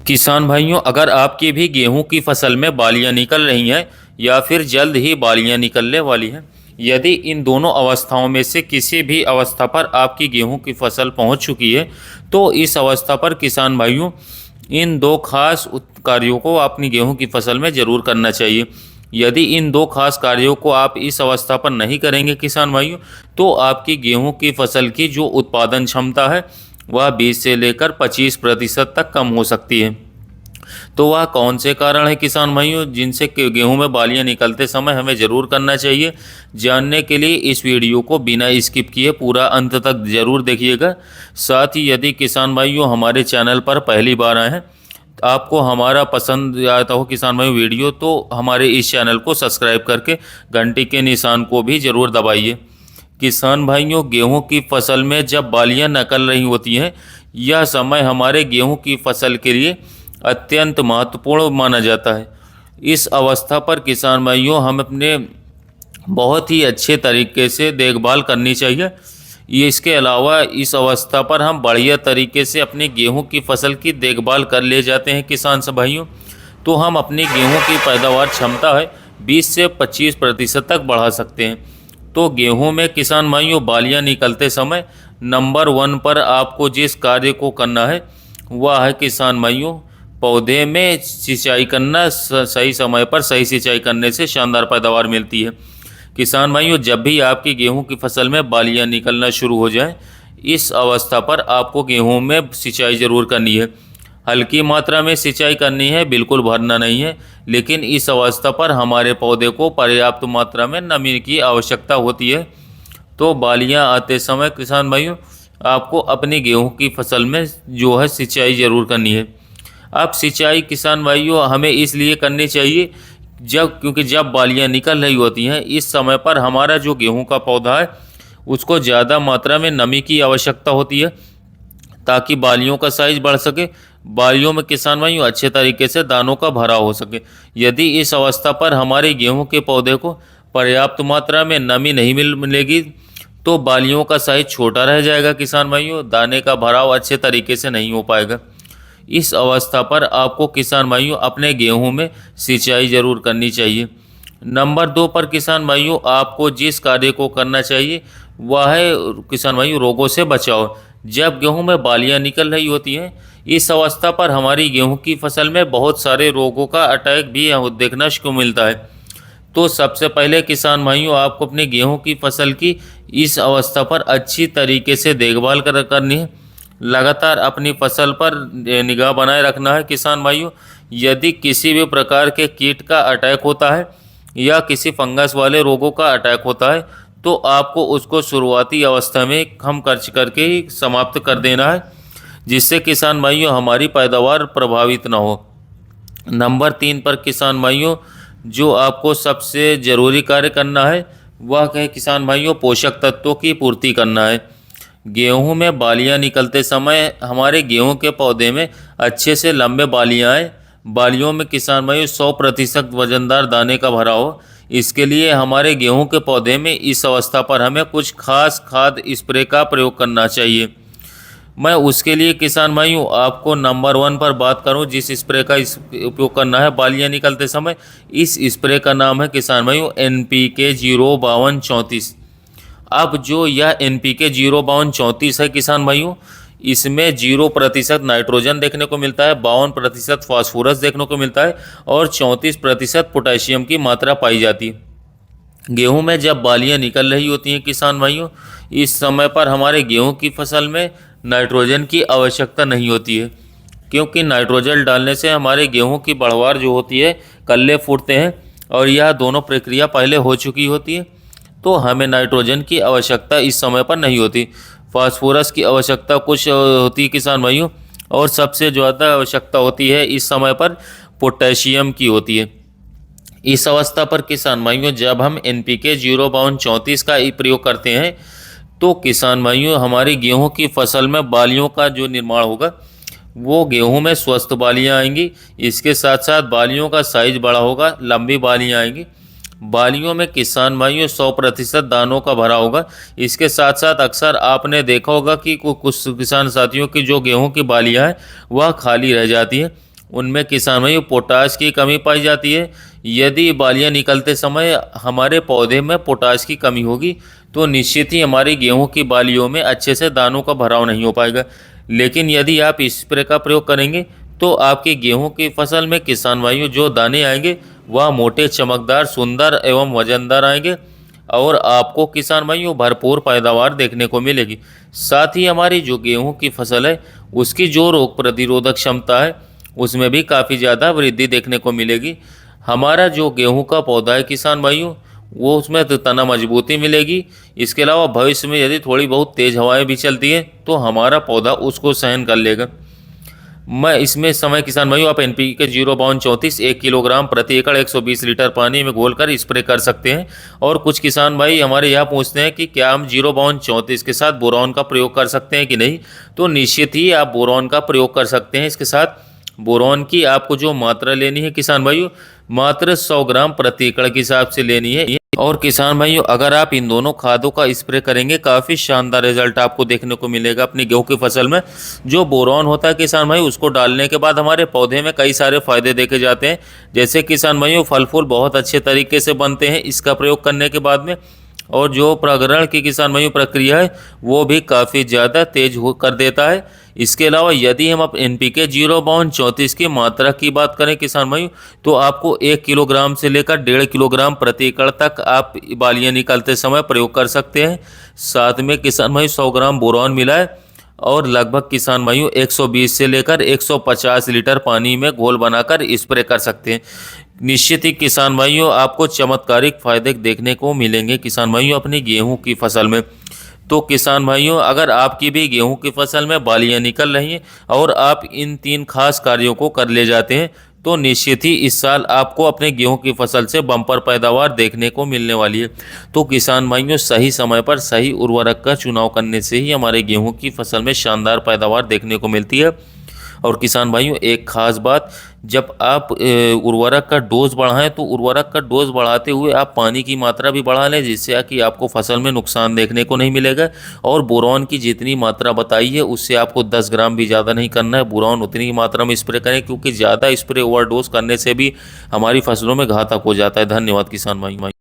किसान भाइयों, अगर आपकी भी गेहूं की फसल में बालियां निकल रही हैं या फिर जल्द ही बालियां निकलने वाली हैं, यदि इन दोनों अवस्थाओं में से किसी भी अवस्था पर आपकी गेहूं की फसल पहुंच चुकी है, तो इस अवस्था पर किसान भाइयों इन दो खास कार्यों को अपनी गेहूं की फसल में ज़रूर करना चाहिए। यदि इन दो खास कार्यों को आप इस अवस्था पर नहीं करेंगे किसान भाइयों, तो आपकी गेहूं की फसल की जो उत्पादन क्षमता है वह 20 से लेकर 25% तक कम हो सकती है। तो वह कौन से कारण है किसान भाइयों जिनसे गेहूं में बालियां निकलते समय हमें ज़रूर करना चाहिए? जानने के लिए इस वीडियो को बिना स्किप किए पूरा अंत तक ज़रूर देखिएगा। साथ ही यदि किसान भाइयों हमारे चैनल पर पहली बार आए हैं, आपको हमारा पसंद आता हो किसान भाई वीडियो, तो हमारे इस चैनल को सब्सक्राइब करके घंटी के निशान को भी ज़रूर दबाइए। किसान भाइयों, गेहूं की फसल में जब बालियां निकल रही होती हैं, यह समय हमारे गेहूं की फसल के लिए अत्यंत महत्वपूर्ण माना जाता है। इस अवस्था पर किसान भाइयों हम अपने बहुत ही अच्छे तरीके से देखभाल करनी चाहिए। ये इसके अलावा इस अवस्था पर हम बढ़िया तरीके से अपनी गेहूं की फसल की देखभाल कर ले जाते हैं किसान से भाइयों, तो हम अपनी गेहूं की पैदावार क्षमता है 20 से 25% तक बढ़ा सकते हैं। तो गेहूं में किसान भाइयों बालियां निकलते समय नंबर 1 पर आपको जिस कार्य को करना है वह है किसान भाइयों पौधे में सिंचाई करना। सही समय पर सही सिंचाई करने से शानदार पैदावार मिलती है। किसान भाइयों, जब भी आपकी गेहूं की फसल में बालियां निकलना शुरू हो जाए, इस अवस्था पर आपको गेहूं में सिंचाई ज़रूर करनी है। हल्की मात्रा में सिंचाई करनी है, बिल्कुल भरना नहीं है। लेकिन इस अवस्था पर हमारे पौधे को पर्याप्त मात्रा में नमी की आवश्यकता होती है। तो बालियां आते समय किसान भाइयों आपको अपनी गेहूं की फसल में जो है सिंचाई ज़रूर करनी है। अब सिंचाई किसान भाइयों हमें इसलिए करनी चाहिए क्योंकि जब बालियां निकल रही होती हैं, इस समय पर हमारा जो गेहूं का पौधा है उसको ज़्यादा मात्रा में नमी की आवश्यकता होती है ताकि बालियों का साइज बढ़ सके, बालियों में किसान भाइयों अच्छे तरीके से दानों का भराव हो सके। यदि इस अवस्था पर हमारे गेहूं के पौधे को पर्याप्त मात्रा में नमी नहीं मिलेगी, तो बालियों का साइज छोटा रह जाएगा किसान भाइयों, दाने का भराव अच्छे तरीके से नहीं हो पाएगा। इस अवस्था पर आपको किसान भाइयों अपने गेहूं में सिंचाई ज़रूर करनी चाहिए। नंबर 2 पर किसान भाइयों आपको जिस कार्य को करना चाहिए वह है किसान भाइयों रोगों से बचाव। जब गेहूं में बालियां निकल रही होती हैं, इस अवस्था पर हमारी गेहूं की फसल में बहुत सारे रोगों का अटैक भी देखना को मिलता है। तो सबसे पहले किसान भाइयों आपको अपने गेहूं की फसल की इस अवस्था पर अच्छी तरीके से देखभाल करनी है। लगातार अपनी फसल पर निगाह बनाए रखना है किसान भाइयों। यदि किसी भी प्रकार के कीट का अटैक होता है या किसी फंगस वाले रोगों का अटैक होता है, तो आपको उसको शुरुआती अवस्था में कम खर्च करके ही समाप्त कर देना है, जिससे किसान भाइयों हमारी पैदावार प्रभावित ना हो। नंबर 3 पर किसान भाइयों जो आपको सबसे ज़रूरी कार्य करना है वह है किसान भाइयों पोषक तत्वों की पूर्ति करना है। गेहूं में बालियां निकलते समय हमारे गेहूं के पौधे में अच्छे से लंबे बालियां आए, बालियों में किसान भाइयों 100% वजनदार दाने का भरा हो। इसके लिए हमारे गेहूं के पौधे में इस अवस्था पर हमें कुछ खास खाद स्प्रे का प्रयोग करना चाहिए। मैं उसके लिए किसान भाइयों आपको नंबर 1 पर बात करूं जिस स्प्रे का उपयोग करना है बालियां निकलते समय, इस स्प्रे का नाम है किसान भाइयों NPK 05234। अब जो यह NPK 05234 है किसान भाइयों, इसमें 0% नाइट्रोजन देखने को मिलता है, 52% फास्फोरस देखने को मिलता है और 34% पोटेशियम की मात्रा पाई जाती है। गेहूं में जब बालियां निकल रही होती हैं किसान भाइयों, इस समय पर हमारे गेहूं की फसल में नाइट्रोजन की आवश्यकता नहीं होती है, क्योंकि नाइट्रोजन डालने से हमारे गेहूं की बढ़वार जो होती है, कल्ले फूटते हैं और यह दोनों प्रक्रिया पहले हो चुकी होती है, तो हमें नाइट्रोजन की आवश्यकता इस समय पर नहीं होती। फास्फोरस की आवश्यकता कुछ होती है किसान भाइयों, और सबसे ज़्यादा आवश्यकता होती है इस समय पर पोटेशियम की होती है। इस अवस्था पर किसान भाइयों जब हम NPK 05234 का प्रयोग करते हैं, तो किसान भाइयों हमारी गेहूं की फसल में बालियों का जो निर्माण होगा वो गेहूं में स्वस्थ बालियां आएंगी। इसके साथ साथ बालियों का साइज बड़ा होगा, लंबी बालियां आएंगी। बालियों में किसान भाइयों 100% दानों का भरा होगा। इसके साथ साथ अक्सर आपने देखा होगा कि कुछ किसान साथियों की जो गेहूं की बालियां हैं वह खाली रह जाती हैं, उनमें किसान भाइयों पोटाश की कमी पाई जाती है। यदि बालियां निकलते समय हमारे पौधे में पोटाश की कमी होगी तो निश्चित ही हमारी गेहूं की बालियों में अच्छे से दानों का भराव नहीं हो पाएगा। लेकिन यदि आप स्प्रे का प्रयोग करेंगे तो आपकी गेहूं की फसल में किसान भाइयों जो दाने आएंगे वह मोटे, चमकदार, सुंदर एवं वजनदार आएंगे और आपको किसान भाइयों भरपूर पैदावार देखने को मिलेगी। साथ ही हमारी जो गेहूं की फसल है उसकी जो रोग प्रतिरोधक क्षमता है उसमें भी काफ़ी ज़्यादा वृद्धि देखने को मिलेगी। हमारा जो गेहूं का पौधा है किसान भाइयों वो उसमें तो तना मजबूती मिलेगी। इसके अलावा भविष्य में यदि थोड़ी बहुत तेज़ हवाएं भी चलती हैं तो हमारा पौधा उसको सहन कर लेगा। मैं इसमें समय किसान भाइयों आप NPK 0/34 1 किलोग्राम प्रति एकड़ 120 लीटर पानी में घोलकर स्प्रे कर सकते हैं। और कुछ किसान भाई हमारे यहाँ पूछते हैं कि क्या हम 0/34 के साथ बोरॉन का प्रयोग कर सकते हैं कि नहीं। तो निश्चित ही आप बोरॉन का प्रयोग कर सकते हैं। इसके साथ बोरॉन की आपको जो मात्रा लेनी है किसान भाइयों मात्र 100 ग्राम प्रति एकड़ के हिसाब से लेनी है। और किसान भाइयों अगर आप इन दोनों खादों का स्प्रे करेंगे काफ़ी शानदार रिजल्ट आपको देखने को मिलेगा अपनी गेहूं की फसल में। जो बोरॉन होता है किसान भाई उसको डालने के बाद हमारे पौधे में कई सारे फायदे देखे जाते हैं। जैसे किसान भाइयों फल फूल बहुत अच्छे तरीके से बनते हैं इसका प्रयोग करने के बाद में। और जो परागण की किसान भाइयों प्रक्रिया है वो भी काफ़ी ज़्यादा तेज हो कर देता है। इसके अलावा यदि हम अब NPK 0/34 की मात्रा की बात करें किसान भाइयों तो आपको 1 किलोग्राम से लेकर 1.5 किलोग्राम प्रति एकड़ तक आप बालियां निकालते समय प्रयोग कर सकते हैं। साथ में किसान भाई 100 ग्राम बोरॉन मिलाए और लगभग किसान भाइयों 120 से लेकर 150 लीटर पानी में घोल बनाकर स्प्रे कर सकते हैं। निश्चित ही किसान भाइयों आपको चमत्कारिक फायदे देखने को मिलेंगे किसान भाइयों अपनी गेहूं की फसल में। तो किसान भाइयों अगर आपकी भी गेहूं की फसल में बालियां निकल रही हैं और आप इन 3 खास कार्यों को कर ले जाते हैं तो निश्चित ही इस साल आपको अपने गेहूं की फसल से बम्पर पैदावार देखने को मिलने वाली है। तो किसान भाइयों सही समय पर सही उर्वरक का चुनाव करने से ही हमारे गेहूं की फसल में शानदार पैदावार देखने को मिलती है। और किसान भाइयों एक खास बात, जब आप उर्वरक का डोज बढ़ाएं तो उर्वरक का डोज बढ़ाते हुए आप पानी की मात्रा भी बढ़ा लें जिससे कि आपको फसल में नुकसान देखने को नहीं मिलेगा। और बोरॉन की जितनी मात्रा बताई है उससे आपको 10 ग्राम भी ज़्यादा नहीं करना है। बोरॉन उतनी ही मात्रा में स्प्रे करें क्योंकि ज़्यादा स्प्रे ओवरडोज करने से भी हमारी फसलों में घातक हो जाता है। धन्यवाद किसान भाई।